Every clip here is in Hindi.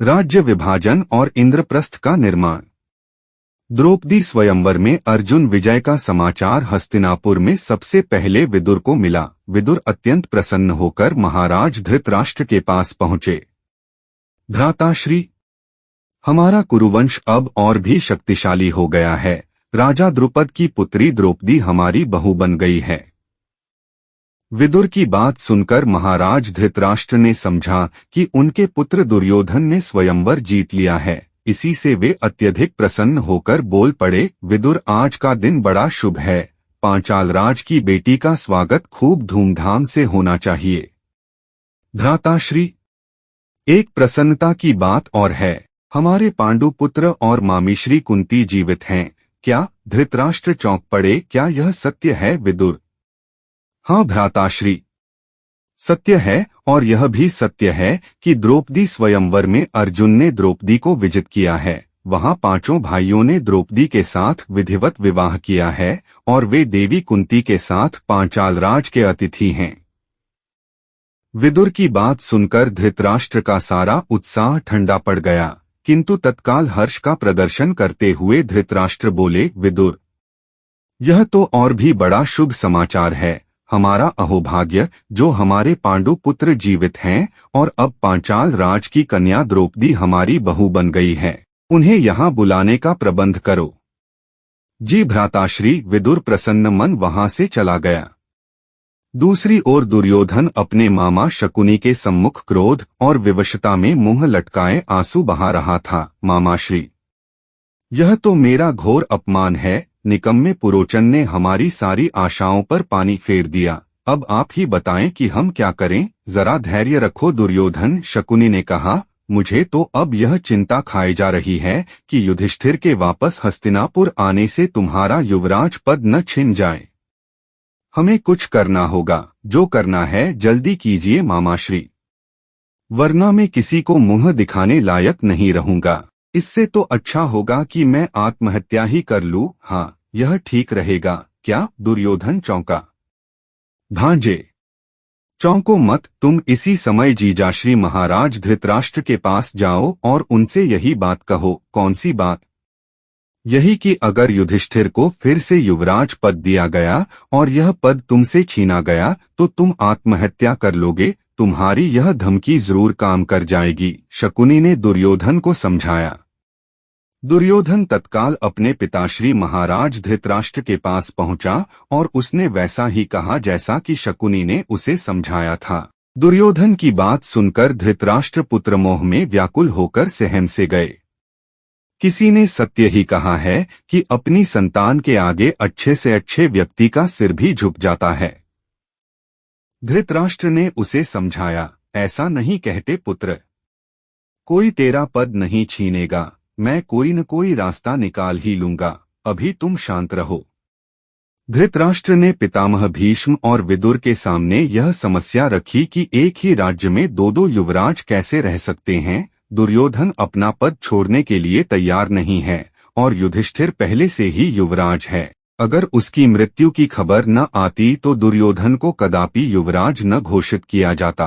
राज्य विभाजन और इंद्रप्रस्थ का निर्माण। द्रौपदी स्वयंवर में अर्जुन विजय का समाचार हस्तिनापुर में सबसे पहले विदुर को मिला। विदुर अत्यंत प्रसन्न होकर महाराज धृतराष्ट्र के पास पहुंचे। भ्राताश्री, हमारा कुरुवंश अब और भी शक्तिशाली हो गया है। राजा द्रुपद की पुत्री द्रौपदी हमारी बहू बन गई है। विदुर की बात सुनकर महाराज धृतराष्ट्र ने समझा कि उनके पुत्र दुर्योधन ने स्वयंवर जीत लिया है। इसी से वे अत्यधिक प्रसन्न होकर बोल पड़े, विदुर, आज का दिन बड़ा शुभ है। पांचाल राज की बेटी का स्वागत खूब धूमधाम से होना चाहिए। भ्राताश्री, एक प्रसन्नता की बात और है। हमारे पांडु पुत्र और मामीश्री कुंती जीवित हैं। क्या? धृतराष्ट्र चौंक पड़े। क्या यह सत्य है विदुर? हाँ भ्राताश्री, सत्य है। और यह भी सत्य है कि द्रौपदी स्वयंवर में अर्जुन ने द्रौपदी को विजित किया है। वहां पांचों भाइयों ने द्रौपदी के साथ विधिवत विवाह किया है और वे देवी कुंती के साथ पांचाल राज के अतिथि हैं। विदुर की बात सुनकर धृतराष्ट्र का सारा उत्साह ठंडा पड़ गया, किंतु तत्काल हर्ष का प्रदर्शन करते हुए धृतराष्ट्र बोले, विदुर, यह तो और भी बड़ा शुभ समाचार है। हमारा अहोभाग्य जो हमारे पांडु पुत्र जीवित हैं और अब पांचाल राज की कन्या द्रौपदी हमारी बहू बन गई है। उन्हें यहाँ बुलाने का प्रबंध करो। जी भ्राताश्री। विदुर प्रसन्न मन वहां से चला गया। दूसरी ओर दुर्योधन अपने मामा शकुनी के सम्मुख क्रोध और विवशता में मुंह लटकाए आंसू बहा रहा था। मामाश्री, यह तो मेरा घोर अपमान है। निकम्मे पुरोचन ने हमारी सारी आशाओं पर पानी फेर दिया। अब आप ही बताएं कि हम क्या करें। जरा धैर्य रखो दुर्योधन, शकुनी ने कहा। मुझे तो अब यह चिंता खाई जा रही है कि युधिष्ठिर के वापस हस्तिनापुर आने से तुम्हारा युवराज पद न छिन जाए। हमें कुछ करना होगा। जो करना है जल्दी कीजिए मामाश्री, वरना मैं किसी को मुंह दिखाने लायक नहीं रहूंगा। इससे तो अच्छा होगा कि मैं आत्महत्या ही कर लूं। हाँ, यह ठीक रहेगा। क्या? दुर्योधन चौंका। भांजे, चौंको मत। तुम इसी समय जीजाश्री महाराज धृतराष्ट्र के पास जाओ और उनसे यही बात कहो। कौन सी बात? यही कि अगर युधिष्ठिर को फिर से युवराज पद दिया गया और यह पद तुमसे छीना गया तो तुम आत्महत्या कर लोगे। तुम्हारी यह धमकी जरूर काम कर जाएगी। शकुनी ने दुर्योधन को समझाया। दुर्योधन तत्काल अपने पिताश्री महाराज धृतराष्ट्र के पास पहुंचा और उसने वैसा ही कहा जैसा कि शकुनी ने उसे समझाया था। दुर्योधन की बात सुनकर धृतराष्ट्र पुत्र मोह में व्याकुल होकर सहम से गए। किसी ने सत्य ही कहा है कि अपनी संतान के आगे अच्छे से अच्छे व्यक्ति का सिर भी झुक जाता है। धृतराष्ट्र ने उसे समझाया, ऐसा नहीं कहते पुत्र। कोई तेरा पद नहीं छीनेगा। मैं कोई न कोई रास्ता निकाल ही लूंगा। अभी तुम शांत रहो। धृतराष्ट्र ने पितामह भीष्म और विदुर के सामने यह समस्या रखी कि एक ही राज्य में दो दो युवराज कैसे रह सकते हैं। दुर्योधन अपना पद छोड़ने के लिए तैयार नहीं है और युधिष्ठिर पहले से ही युवराज है। अगर उसकी मृत्यु की खबर न आती तो दुर्योधन को कदापि युवराज न घोषित किया जाता।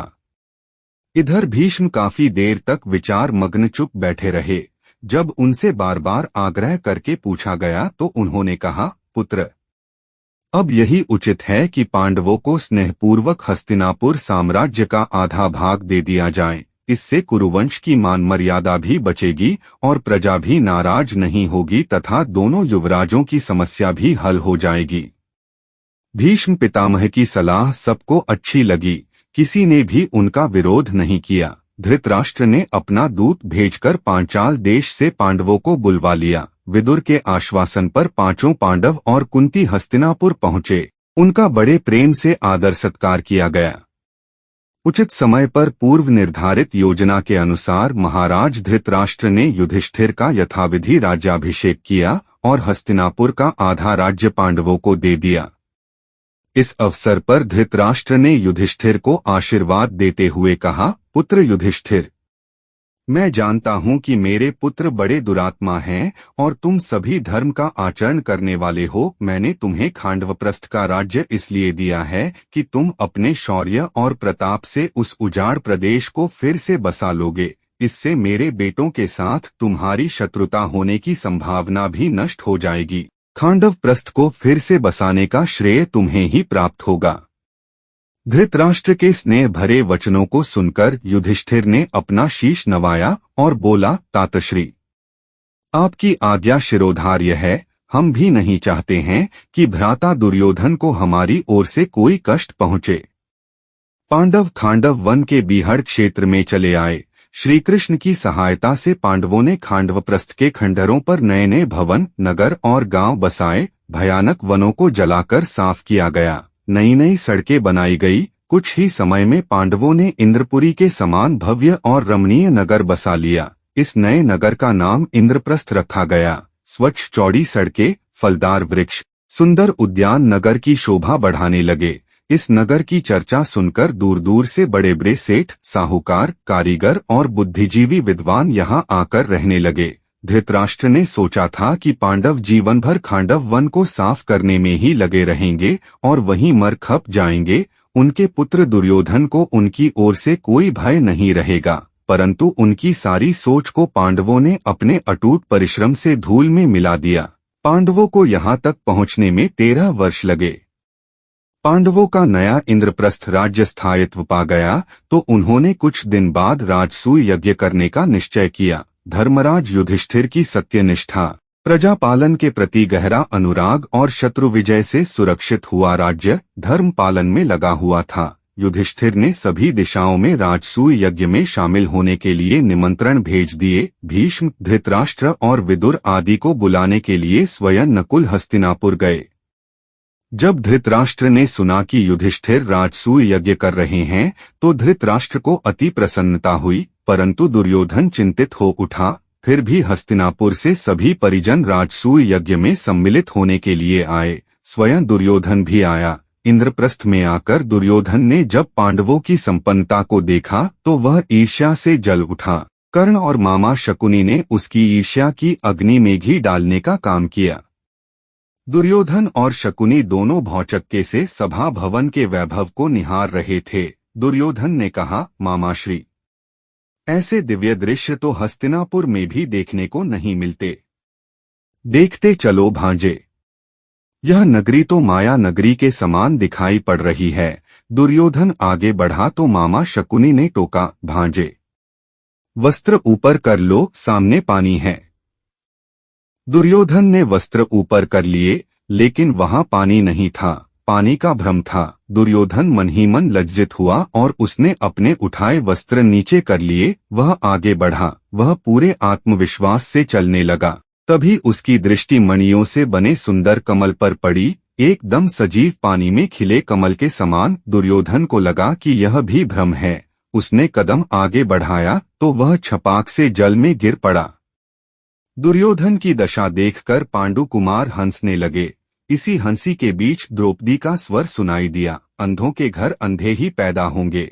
इधर भीष्म काफी देर तक विचार मग्न चुप बैठे रहे। जब उनसे बार बार आग्रह करके पूछा गया तो उन्होंने कहा, पुत्र, अब यही उचित है कि पांडवों को स्नेहपूर्वक हस्तिनापुर साम्राज्य का आधा भाग दे दिया जाए। इससे कुरुवंश की मान मर्यादा भी बचेगी और प्रजा भी नाराज नहीं होगी तथा दोनों युवराजों की समस्या भी हल हो जाएगी। भीष्म पितामह की सलाह सबको अच्छी लगी। किसी ने भी उनका विरोध नहीं किया। धृतराष्ट्र ने अपना दूत भेजकर पांचाल देश से पांडवों को बुलवा लिया। विदुर के आश्वासन पर पांचों पांडव और कुंती हस्तिनापुर पहुंचे। उनका बड़े प्रेम से आदर सत्कार किया गया। उचित समय पर पूर्व निर्धारित योजना के अनुसार महाराज धृतराष्ट्र ने युधिष्ठिर का यथाविधि राज्याभिषेक किया और हस्तिनापुर का आधा राज्य पांडवों को दे दिया। इस अवसर पर धृतराष्ट्र ने युधिष्ठिर को आशीर्वाद देते हुए कहा, पुत्र युधिष्ठिर, मैं जानता हूँ कि मेरे पुत्र बड़े दुरात्मा हैं और तुम सभी धर्म का आचरण करने वाले हो। मैंने तुम्हें खांडवप्रस्थ का राज्य इसलिए दिया है कि तुम अपने शौर्य और प्रताप से उस उजाड़ प्रदेश को फिर से बसा लोगे। इससे मेरे बेटों के साथ तुम्हारी शत्रुता होने की संभावना भी नष्ट हो जाएगी। खांडवप्रस्थ को फिर से बसाने का श्रेय तुम्हें ही प्राप्त होगा। धृतराष्ट्र के स्नेह भरे वचनों को सुनकर युधिष्ठिर ने अपना शीश नवाया और बोला, तातश्री, आपकी आज्ञा शिरोधार्य है। हम भी नहीं चाहते हैं कि भ्राता दुर्योधन को हमारी ओर से कोई कष्ट पहुंचे। पांडव खांडव वन के बीहड़ क्षेत्र में चले आए। श्रीकृष्ण की सहायता से पांडवों ने खांडवप्रस्थ के खंडरों पर नए नए भवन, नगर और गांव बसाए। भयानक वनों को जलाकर साफ किया गया। नई नई सड़कें बनाई गई। कुछ ही समय में पांडवों ने इंद्रपुरी के समान भव्य और रमणीय नगर बसा लिया। इस नए नगर का नाम इंद्रप्रस्थ रखा गया। स्वच्छ चौड़ी सड़कें, फलदार वृक्ष, सुंदर उद्यान नगर की शोभा बढ़ाने लगे। इस नगर की चर्चा सुनकर दूर दूर से बड़े बड़े सेठ, साहूकार, कारीगर और बुद्धिजीवी विद्वान यहाँ आकर रहने लगे। धृतराष्ट्र ने सोचा था कि पांडव जीवन भर खांडव वन को साफ करने में ही लगे रहेंगे और वहीं मर खप जाएंगे। उनके पुत्र दुर्योधन को उनकी ओर से कोई भय नहीं रहेगा, परंतु उनकी सारी सोच को पांडवों ने अपने अटूट परिश्रम से धूल में मिला दिया। पांडवों को यहाँ तक पहुँचने में 13 वर्ष लगे। पांडवों का नया इंद्रप्रस्थ राज्य स्थायित्व पा गया तो उन्होंने कुछ दिन बाद राजसूय यज्ञ करने का निश्चय किया। धर्मराज युधिष्ठिर की सत्यनिष्ठा, प्रजा पालन के प्रति गहरा अनुराग और शत्रु विजय से सुरक्षित हुआ राज्य धर्म पालन में लगा हुआ था। युधिष्ठिर ने सभी दिशाओं में राजसूय यज्ञ में शामिल होने के लिए निमंत्रण भेज दिए। भीष्म, धृतराष्ट्र और विदुर आदि को बुलाने के लिए स्वयं नकुल हस्तिनापुर गए। जब धृतराष्ट्र ने सुना कि युधिष्ठिर राजसूय यज्ञ कर रहे हैं तो धृतराष्ट्र को अति प्रसन्नता हुई, परंतु दुर्योधन चिंतित हो उठा। फिर भी हस्तिनापुर से सभी परिजन राजसूय यज्ञ में सम्मिलित होने के लिए आए। स्वयं दुर्योधन भी आया। इंद्रप्रस्थ में आकर दुर्योधन ने जब पांडवों की संपन्नता को देखा तो वह ईर्ष्या से जल उठा। कर्ण और मामा शकुनी ने उसकी ईर्ष्या की अग्नि में घी डालने का काम किया। दुर्योधन और शकुनी दोनों भौचक्के से सभा भवन के वैभव को निहार रहे थे। दुर्योधन ने कहा, मामाश्री, ऐसे दिव्य दृश्य तो हस्तिनापुर में भी देखने को नहीं मिलते। देखते चलो भांजे, यह नगरी तो माया नगरी के समान दिखाई पड़ रही है। दुर्योधन आगे बढ़ा तो मामा शकुनी ने टोका, भांजे, वस्त्र ऊपर कर लो, सामने पानी है। दुर्योधन ने वस्त्र ऊपर कर लिए, लेकिन वहां पानी नहीं था, पानी का भ्रम था। दुर्योधन मन ही मन लज्जित हुआ और उसने अपने उठाए वस्त्र नीचे कर लिए। वह आगे बढ़ा। वह पूरे आत्मविश्वास से चलने लगा। तभी उसकी दृष्टि मणियों से बने सुंदर कमल पर पड़ी, एकदम सजीव पानी में खिले कमल के समान। दुर्योधन को लगा कि यह भी भ्रम है। उसने कदम आगे बढ़ाया तो वह छपाक से जल में गिर पड़ा। दुर्योधन की दशा देखकर पांडु कुमार हंसने लगे। इसी हंसी के बीच द्रौपदी का स्वर सुनाई दिया, अंधों के घर अंधे ही पैदा होंगे।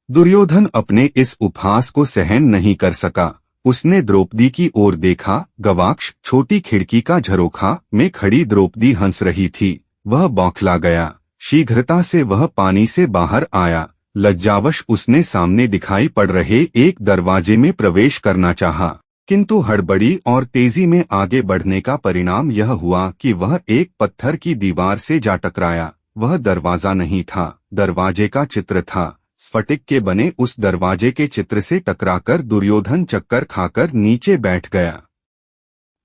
दुर्योधन अपने इस उपहास को सहन नहीं कर सका। उसने द्रौपदी की ओर देखा। गवाक्ष, छोटी खिड़की का झरोखा में खड़ी द्रौपदी हंस रही थी। वह बौखला गया। शीघ्रता से वह पानी से बाहर आया। लज्जावश उसने सामने दिखाई पड़ रहे एक दरवाजे में प्रवेश करना चाहा, किंतु हड़बड़ी और तेजी में आगे बढ़ने का परिणाम यह हुआ कि वह एक पत्थर की दीवार से जा टकराया। वह दरवाजा नहीं था, दरवाजे का चित्र था। स्फटिक के बने उस दरवाजे के चित्र से टकराकर दुर्योधन चक्कर खाकर नीचे बैठ गया।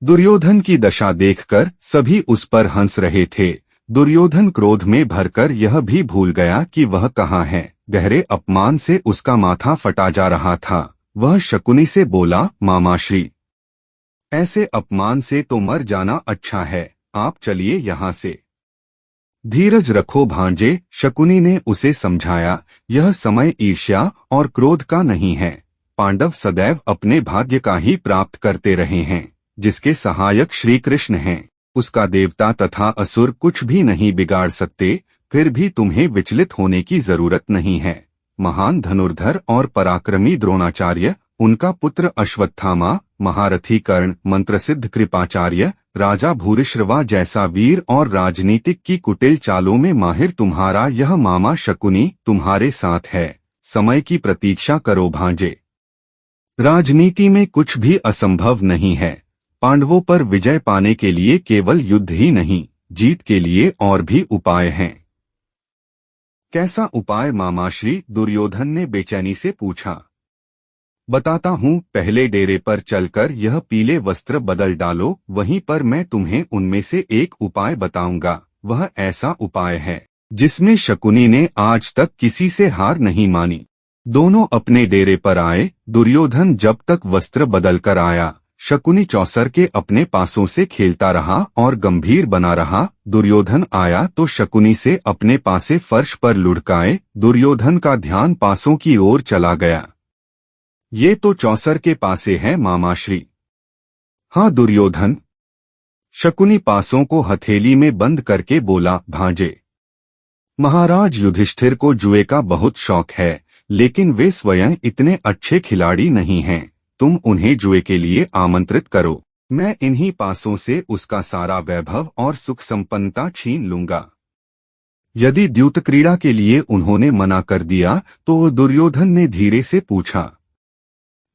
दुर्योधन की दशा देखकर सभी उस पर हंस रहे थे। दुर्योधन क्रोध में भरकर यह भी भूल गया कि वह कहाँ है। गहरे अपमान से उसका माथा फटा जा रहा था। वह शकुनी से बोला, मामाश्री, ऐसे अपमान से तो मर जाना अच्छा है, आप चलिए यहाँ से। धीरज रखो भांजे, शकुनी ने उसे समझाया। यह समय ईर्ष्या और क्रोध का नहीं है। पांडव सदैव अपने भाग्य का ही प्राप्त करते रहे हैं। जिसके सहायक श्री कृष्ण हैं, उसका देवता तथा असुर कुछ भी नहीं बिगाड़ सकते। फिर भी तुम्हें विचलित होने की जरूरत नहीं है। महान धनुर्धर और पराक्रमी द्रोणाचार्य, उनका पुत्र अश्वत्थामा, महारथी कर्ण, मंत्रसिद्ध कृपाचार्य, राजा भूरिश्रवा जैसा वीर और राजनीतिक की कुटिल चालों में माहिर तुम्हारा यह मामा शकुनी तुम्हारे साथ है। समय की प्रतीक्षा करो भांजे। राजनीति में कुछ भी असंभव नहीं है। पांडवों पर विजय पाने के लिए केवल युद्ध ही नहीं, जीत के लिए और भी उपाय हैं। कैसा उपाय मामाश्री? दुर्योधन ने बेचैनी से पूछा। बताता हूँ, पहले डेरे पर चलकर यह पीले वस्त्र बदल डालो, वहीं पर मैं तुम्हें उनमें से एक उपाय बताऊंगा। वह ऐसा उपाय है जिसमें शकुनी ने आज तक किसी से हार नहीं मानी। दोनों अपने डेरे पर आए। दुर्योधन जब तक वस्त्र बदल कर आया, शकुनी चौसर के अपने पासों से खेलता रहा और गंभीर बना रहा। दुर्योधन आया तो शकुनी से अपने पासे फर्श पर लुढ़काए। दुर्योधन का ध्यान पासों की ओर चला गया। ये तो चौसर के पासे है मामाश्री। हाँ दुर्योधन। शकुनी पासों को हथेली में बंद करके बोला। भांजे, महाराज युधिष्ठिर को जुए का बहुत शौक है, लेकिन वे स्वयं इतने अच्छे खिलाड़ी नहीं हैं। तुम उन्हें जुए के लिए आमंत्रित करो। मैं इन्हीं पासों से उसका सारा वैभव और सुख संपन्नता छीन लूंगा। यदि द्यूत क्रीड़ा के लिए उन्होंने मना कर दिया तो दुर्योधन ने धीरे से पूछा।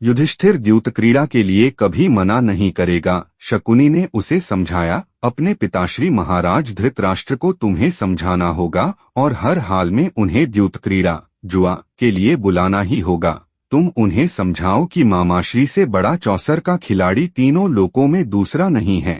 युधिष्ठिर द्यूत क्रीड़ा के लिए कभी मना नहीं करेगा, शकुनी ने उसे समझाया। अपने पिताश्री महाराज धृतराष्ट्र को तुम्हें समझाना होगा और हर हाल में उन्हें द्यूत क्रीड़ा, जुआ के लिए बुलाना ही होगा। तुम उन्हें समझाओ कि मामाश्री से बड़ा चौसर का खिलाड़ी तीनों लोकों में दूसरा नहीं है।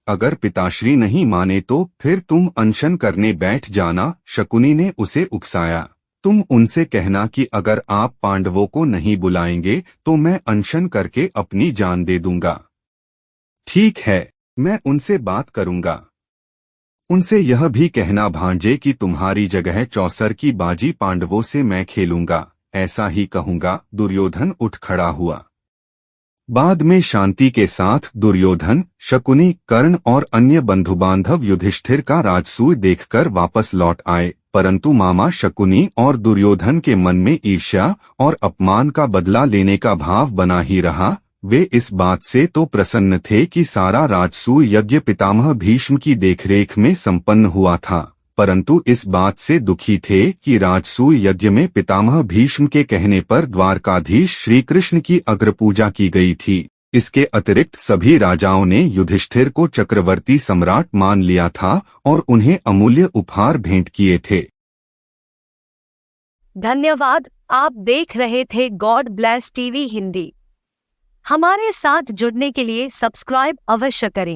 अगर पिताश्री नहीं माने तो फिर तुम अनशन करने बैठ जाना, शकुनी ने उसे उकसाया। तुम उनसे कहना कि अगर आप पांडवों को नहीं बुलाएंगे तो मैं अनशन करके अपनी जान दे दूंगा। ठीक है, मैं उनसे बात करूंगा। उनसे यह भी कहना भांजे कि तुम्हारी जगह चौसर की बाजी पांडवों से मैं खेलूंगा। ऐसा ही कहूंगा। दुर्योधन उठ खड़ा हुआ। बाद में शांति के साथ दुर्योधन, शकुनी, कर्ण और अन्य बंधु बांधव युधिष्ठिर का राजसूय देखकर वापस लौट आए, परंतु मामा शकुनी और दुर्योधन के मन में ईर्ष्या और अपमान का बदला लेने का भाव बना ही रहा। वे इस बात से तो प्रसन्न थे कि सारा राजसूय यज्ञ पितामह भीष्म की देखरेख में संपन्न हुआ था, परंतु इस बात से दुखी थे कि राजसूय यज्ञ में पितामह भीष्म के कहने पर द्वारकाधीश श्री कृष्ण की अग्रपूजा की गई थी। इसके अतिरिक्त सभी राजाओं ने युधिष्ठिर को चक्रवर्ती सम्राट मान लिया था और उन्हें अमूल्य उपहार भेंट किए थे। धन्यवाद। आप देख रहे थे गॉड ब्लेस टीवी हिंदी। हमारे साथ जुड़ने के लिए सब्सक्राइब अवश्य करें।